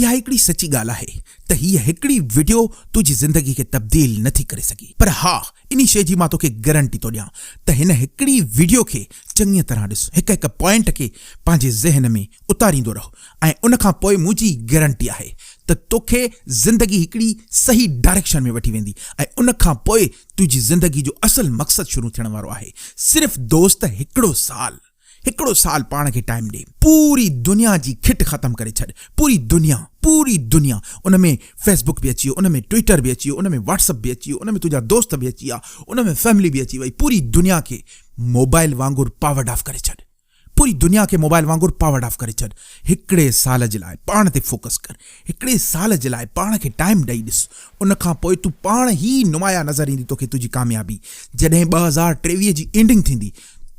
इहा हिकिड़ी सची ॻाल्हि आहे त हीअ हिकिड़ी वीडियो तुंहिंजी ज़िंदगी खे तब्दील नथी करे सघी, पर हा इन शइ जी मां तोखे गारंटी थो ॾियां त हिन हिकिड़ी वीडियो खे चङी तरह ॾिस, हिक हिक पॉइंट खे पंहिंजे ज़हन में उतारींदो रहो ऐं उन खां पोइ मुंहिंजी गारंटी आहे त तोखे ज़िंदगी हिकिड़ी सही डायरेक्शन में वठी वेंदी ऐं उन खां पोइ तुंहिंजी ज़िंदगी जो असल मक़सदु शुरू थियण वारो आहे। सिर्फ़ दोस्त हिकिड़ो साल पाण खे टाइम ॾे, पूरी दुनिया जी खिट ख़त्म करे छॾ, पूरी दुनिया उन में फेसबुक बि अची वियो, उन में ट्विटर बि अची वियो, उन में व्हाट्सअप बि अची वियो, उन में तुंहिंजा दोस्त बि अची विया, उन में फैमिली बि अची वई। पूरी दुनिया खे मोबाइल वांगुरु पावर्ड ऑफ करे छॾ, पूरी दुनिया खे मोबाइल वांगुरु पावर्ड ऑफ करे छॾ। हिकिड़े साल जे लाइ पाण ते फोकस कर, हिकिड़े साल जे लाइ पाण खे टाइम ॾेई ॾिस, उन खां पोइ तूं पाण ई नुमाया नज़र ईंदी तोखे तुंहिंजी कामयाबी। जॾहिं 2023 जी एंडिंग थींदी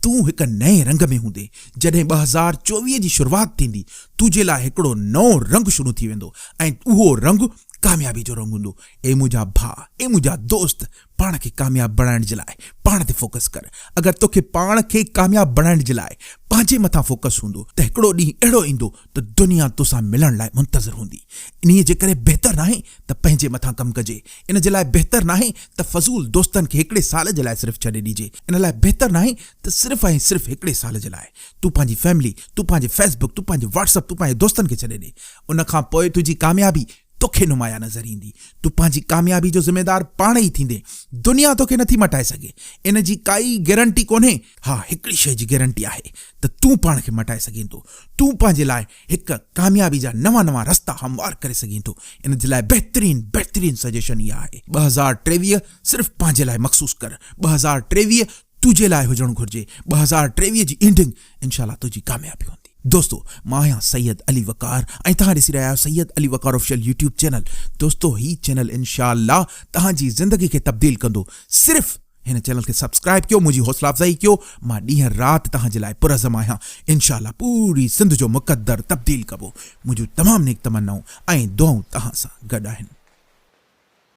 तूं हिक नए रंग में हूंदे, जॾहिं 2024 जी शुरूआति थींदी तुंहिंजे लाइ हिकिड़ो नओं रंग शुरू थी वेंदो ऐं उहो रंग कामयाबी जो रंग हूंदो। ए मुंहिंजा भाउ, ए मुंहिंजा दोस्त, पाण खे कामयाब बणाइण जे लाइ पाण ते फोकस कर। अगरि तोखे पाण खे कामयाब बणाइण जे लाइ पंहिंजे मथां फोकस हूंदो त हिकिड़ो ॾींहुं अहिड़ो ईंदो त दुनिया तोसां मिलण लाइ मुंतज़िर हूंदी। इन जे करे बहितर नाहे त पंहिंजे मथां कमु कजे, इन जे लाइ बहितर नाहे त फज़ूल दोस्तनि खे हिकिड़े साल जे लाइ सिर्फ़ु छॾे ॾिजे, इन लाइ बहितर नाहे त सिर्फ़ु ऐं सिर्फ़ु हिकिड़े साल जे लाइ तूं पंहिंजी फैमिली, तूं पंहिंजे फेसबुक, तूं पंहिंजे व्हाट्सअप, तूं पंहिंजे दोस्तनि खे छॾे ॾे। उन खां पोइ तुंहिंजी कामयाबी तोखे नुमाया नज़र ईंदी। तूं पंहिंजी कामयाबी जो ज़िम्मेदार पाण ई थींदे, दुनिया तोखे नथी मटाए सघे, इन जी काई गारंटी कोन्हे। हा, हिकिड़ी शइ जी गारंटी आहे त तूं पाण खे मटाए सघीं थो, तूं पंहिंजे लाइ हिकु कामयाबी जा नवां रस्ता हमवार करे सघीं थो। इन जे लाइ बहितरीन सजेशन इहा आहे, 2023 सिर्फ़ु पंहिंजे लाइ मखसूस कर। 2023 तुंहिंजे लाइ हुजणु घुरिजे। 2023 जी एंडिंग इंशाल्लाह तुंहिंजी कामयाबी हूंदी। दोस्तों, मां आहियां सैयद अली वकार ऐं तव्हां ॾिसी रहिया आहियो सैयद अली वकार ऑफिशियल यूट्यूब चैनल। दोस्तों, ही चैनल इंशाल्लाह तव्हांजी ज़िंदगी खे तब्दील कंदो। सिर्फ़ु हिन चैनल खे सब्सक्राइब कयो, मुंहिंजी हौसला अफ़ज़ाई कयो। मां ॾींहं राति तव्हांजे लाइ पुरज़म आहियां। इंशाल्लाह पूरी सिंध जो मुक़द्दर तब्दील कबो। मुंहिंजूं तमामु नेक तमन्नाऊं ऐं दुआऊं तव्हां सां गॾु आहिनि।